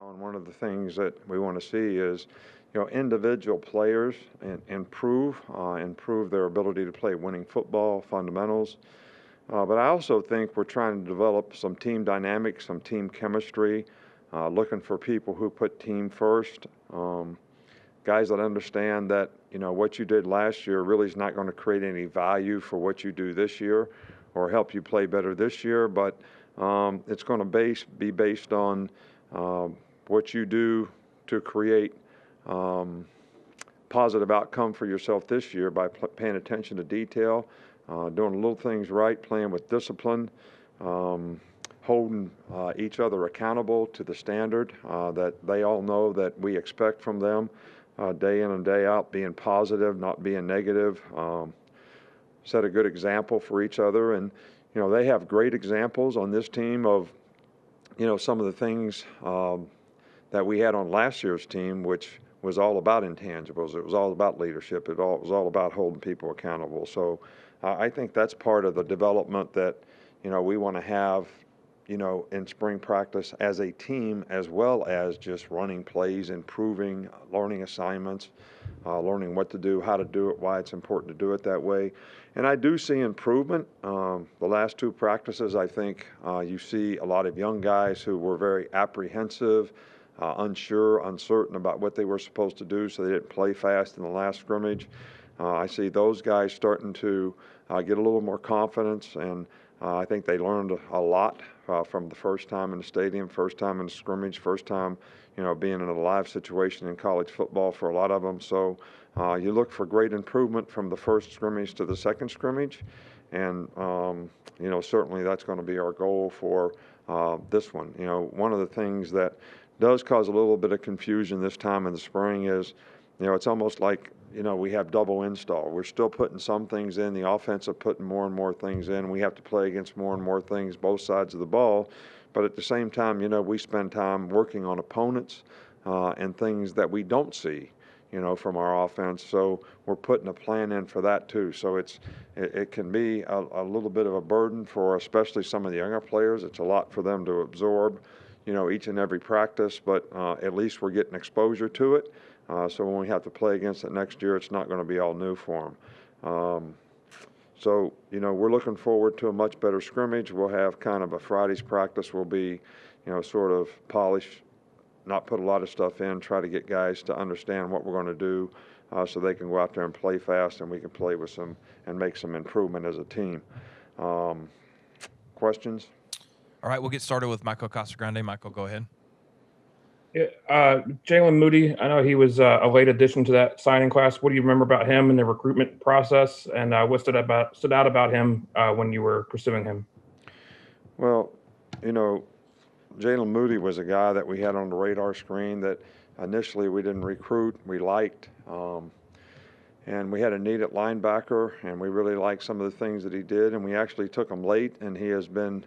And one of the things that we want to see is, individual players improve their ability to play winning football, fundamentals. But I also think we're trying to develop some team dynamics, some team chemistry, looking for people who put team first, guys that understand that, what you did last year really is not going to create any value for what you do this year or help you play better this year, but it's going to be based on what you do to create positive outcome for yourself this year by paying attention to detail, doing little things right, playing with discipline, holding each other accountable to the standard that they all know that we expect from them day in and day out, being positive, not being negative, set a good example for each other. And, they have great examples on this team of, some of the things that we had on last year's team, which was all about intangibles. It was all about leadership. It was all about holding people accountable. So I think that's part of the development that, we want to have, in spring practice as a team, as well as just running plays, improving, learning assignments, learning what to do, how to do it, why it's important to do it that way. And I do see improvement. The last two practices, I think you see a lot of young guys who were very apprehensive, unsure, uncertain about what they were supposed to do, so they didn't play fast in the last scrimmage. I see those guys starting to get a little more confidence, and I think they learned a lot from the first time in the stadium, first time in the scrimmage, first time, being in a live situation in college football for a lot of them. So you look for great improvement from the first scrimmage to the second scrimmage, and certainly that's going to be our goal for this one. One of the things that does cause a little bit of confusion this time in the spring is, it's almost like, we have double install. We're still putting some things in. The offensive putting more and more things in. We have to play against more and more things, both sides of the ball. But at the same time, we spend time working on opponents and things that we don't see, from our offense. So we're putting a plan in for that too. So it can be a little bit of a burden for especially some of the younger players. It's a lot for them to absorb, each and every practice. But at least we're getting exposure to it. So when we have to play against it next year, it's not going to be all new for them. So, we're looking forward to a much better scrimmage. We'll have kind of a Friday's practice will be, sort of polish, not put a lot of stuff in, try to get guys to understand what we're going to do so they can go out there and play fast and we can play with some and make some improvement as a team. Questions? All right, we'll get started with Michael Casagrande. Michael, go ahead. Jalen Moody, I know he was a late addition to that signing class. What do you remember about him and the recruitment process, and what stood out about him when you were pursuing him? Well, Jalen Moody was a guy that we had on the radar screen that initially we didn't recruit, we liked, and we had a need at linebacker, and we really liked some of the things that he did, and we actually took him late, and he has been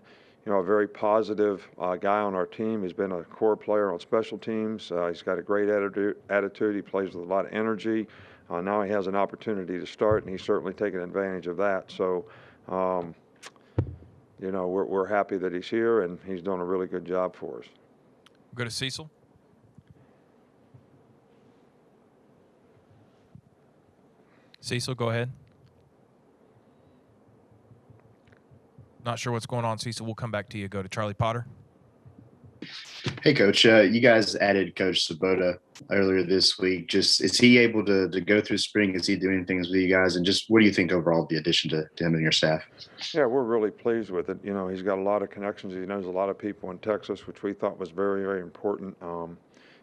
a very positive guy on our team. He's been a core player on special teams. He's got a great attitude. He plays with a lot of energy. Now he has an opportunity to start, and he's certainly taken advantage of that. So, we're happy that he's here, and he's doing a really good job for us. We'll go to Cecil. Cecil, go ahead. Not sure what's going on, Cecil. We'll come back to you. Go to Charlie Potter. Hey, Coach. You guys added Coach Saban earlier this week. Just is he able to go through spring? Is he doing things with you guys? And just what do you think overall of the addition to him and your staff? Yeah, we're really pleased with it. He's got a lot of connections. He knows a lot of people in Texas, which we thought was very, very important.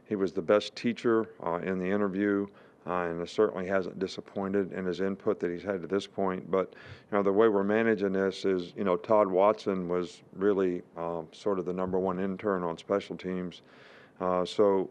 He was the best teacher in the interview. And certainly hasn't disappointed in his input that he's had to this point. But, the way we're managing this is, Todd Watson was really sort of the number one intern on special teams. So,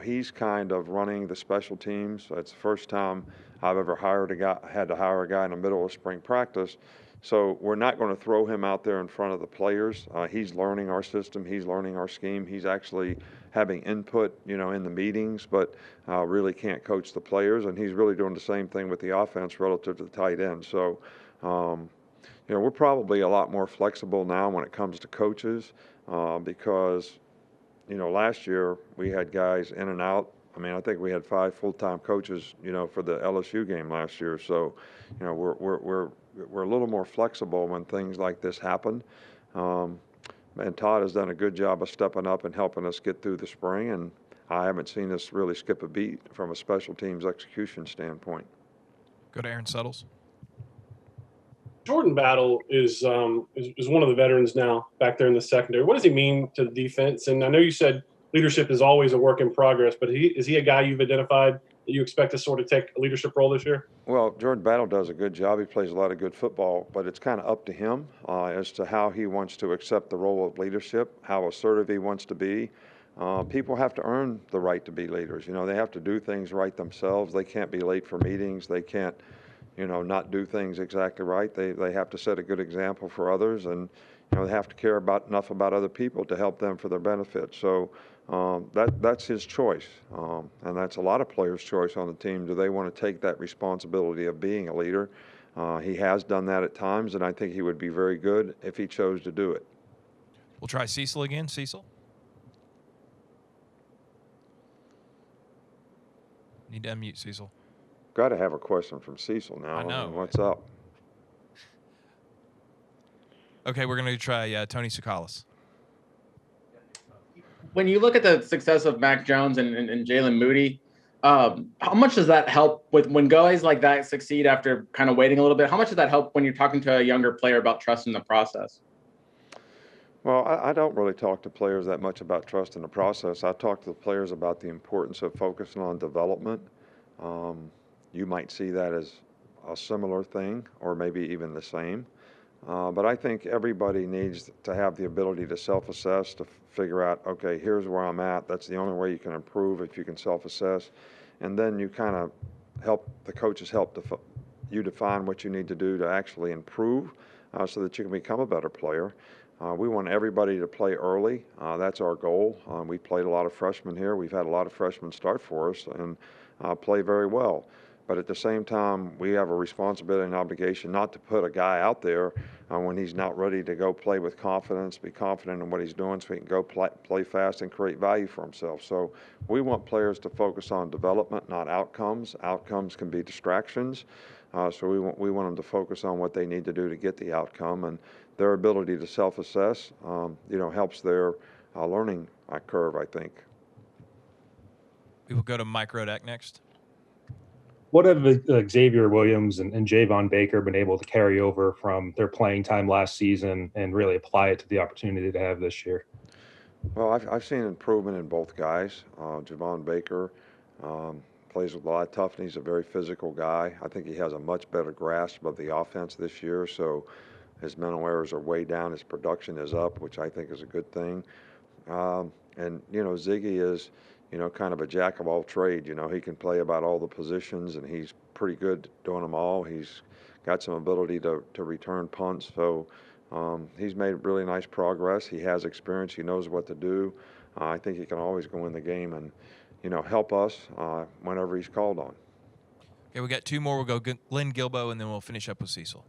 he's kind of running the special teams. It's the first time I've ever had to hire a guy in the middle of spring practice. So we're not going to throw him out there in front of the players. He's learning our system. He's learning our scheme. He's actually having input, in the meetings, but really can't coach the players. And he's really doing the same thing with the offense relative to the tight end. So, we're probably a lot more flexible now when it comes to coaches because, last year we had guys in and out. I mean, I think we had 5 full-time coaches, for the LSU game last year. So, we're a little more flexible when things like this happen. And Todd has done a good job of stepping up and helping us get through the spring. And I haven't seen us really skip a beat from a special teams execution standpoint. Go to Aaron Suttles. Jordan Battle is one of the veterans now back there in the secondary. What does he mean to the defense? And I know you said leadership is always a work in progress, but is he a guy you've identified that you expect to sort of take a leadership role this year? Well, Jordan Battle does a good job. He plays a lot of good football, but it's kind of up to him as to how he wants to accept the role of leadership, how assertive he wants to be. People have to earn the right to be leaders. They have to do things right themselves. They can't be late for meetings. They can't not do things exactly right. They have to set a good example for others, and they have to care enough about other people to help them for their benefit. So that's his choice, and that's a lot of players' choice on the team. Do they want to take that responsibility of being a leader? He has done that at times, and I think he would be very good if he chose to do it. We'll try Cecil again. Cecil? Need to unmute Cecil. Got to have a question from Cecil now. I know. What's up? Okay, we're going to try Tony Tsoukalas. When you look at the success of Mac Jones and Jalen Moody, how much does that help with when guys like that succeed after kind of waiting a little bit? How much does that help when you're talking to a younger player about trusting the process? Well, I don't really talk to players that much about trust in the process. I talk to the players about the importance of focusing on development. You might see that as a similar thing or maybe even the same. But I think everybody needs to have the ability to self-assess, to figure out, okay, here's where I'm at. That's the only way you can improve, if you can self-assess. And then you kind of help, the coaches help you define what you need to do to actually improve so that you can become a better player. We want everybody to play early. That's our goal. We played a lot of freshmen here. We've had a lot of freshmen start for us and play very well. But at the same time, we have a responsibility and obligation not to put a guy out there when he's not ready to go play with confidence, be confident in what he's doing so he can go play fast and create value for himself. So we want players to focus on development, not outcomes. Outcomes can be distractions. So we want them to focus on what they need to do to get the outcome. And their ability to self-assess, helps their learning curve, I think. We will go to Mike Rodak next. What have Xavier Williams and Javon Baker been able to carry over from their playing time last season and really apply it to the opportunity they have this year? Well, I've seen improvement in both guys. Javon Baker plays with a lot of toughness. He's a very physical guy. I think he has a much better grasp of the offense this year, so his mental errors are way down. His production is up, which I think is a good thing. And Ziggy is kind of a jack of all trades. He can play about all the positions, and he's pretty good doing them all. He's got some ability to return punts, so he's made really nice progress. He has experience. He knows what to do. I think he can always go in the game and, help us whenever he's called on. Okay, we got 2 more. We'll go Glenn Gilbo, and then we'll finish up with Cecil.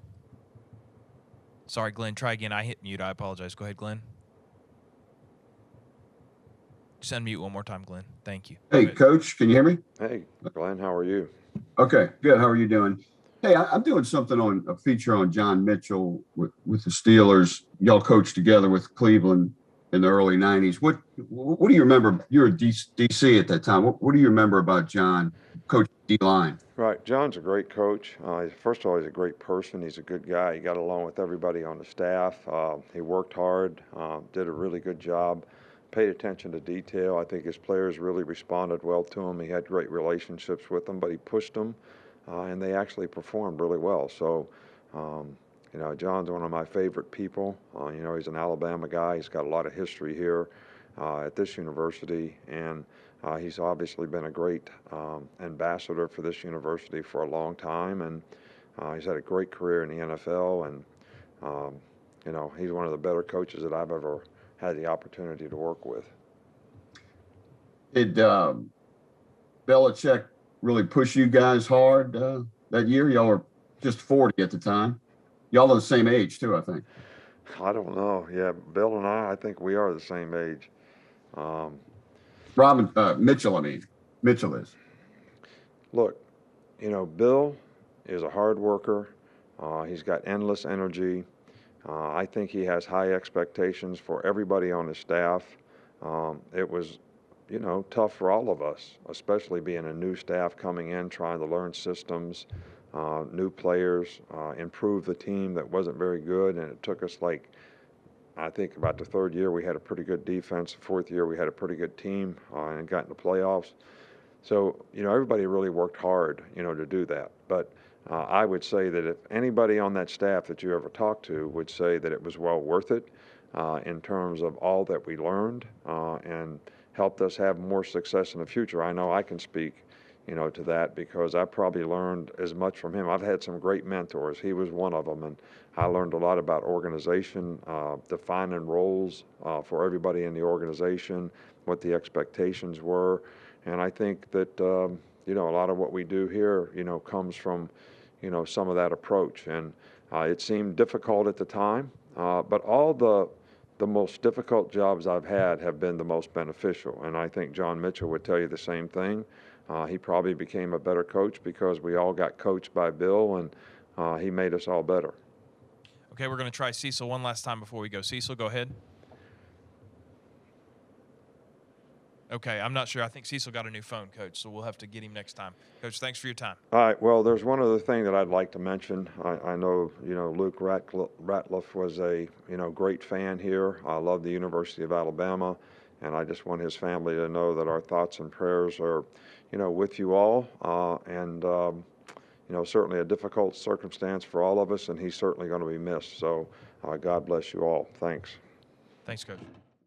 Sorry, Glenn. Try again. I hit mute. I apologize. Go ahead, Glenn. Just unmute one more time, Glenn. Thank you. Hey, Coach, can you hear me? Hey, Glenn, how are you? Okay, good. How are you doing? Hey, I'm doing something on a feature on John Mitchell with the Steelers. Y'all coached together with Cleveland in the early 90s. What do you remember? You were DC at that time. What do you remember about John, Coach D-line? Right. John's a great coach. First of all, he's a great person. He's a good guy. He got along with everybody on the staff. He worked hard, did a really good job, paid attention to detail. I think his players really responded well to him. He had great relationships with them, but he pushed them, and they actually performed really well. So, John's one of my favorite people. He's an Alabama guy. He's got a lot of history here at this university, and he's obviously been a great ambassador for this university for a long time, and he's had a great career in the NFL, and he's one of the better coaches that I've ever had the opportunity to work with. Did Belichick really push you guys hard that year? Y'all were just 40 at the time. Y'all are the same age too, I think. I don't know. Yeah, Bill and I think we are the same age. Mitchell, I mean. Mitchell is. Look, Bill is a hard worker. He's got endless energy. I think he has high expectations for everybody on his staff. It was, tough for all of us, especially being a new staff coming in, trying to learn systems, new players, improve the team that wasn't very good. And it took us I think about the third year we had a pretty good defense. The fourth year we had a pretty good team and got in the playoffs. So, everybody really worked hard, to do that. But I would say that if anybody on that staff that you ever talked to would say that it was well worth it in terms of all that we learned and helped us have more success in the future. I know I can speak, to that because I probably learned as much from him. I've had some great mentors. He was one of them. And I learned a lot about organization, defining roles for everybody in the organization, what the expectations were. And I think that, a lot of what we do here, comes from, some of that approach. And it seemed difficult at the time, but all the most difficult jobs I've had have been the most beneficial. And I think John Mitchell would tell you the same thing. He probably became a better coach because we all got coached by Bill, and he made us all better. Okay, we're going to try Cecil one last time before we go. Cecil, go ahead. Okay, I'm not sure. I think Cecil got a new phone, Coach, so we'll have to get him next time. Coach, thanks for your time. All right, well, there's one other thing that I'd like to mention. I know, Luke Ratliff was a, great fan here. I love the University of Alabama, and I just want his family to know that our thoughts and prayers are, with you all, and certainly a difficult circumstance for all of us, and he's certainly going to be missed. So God bless you all. Thanks. Thanks, Coach.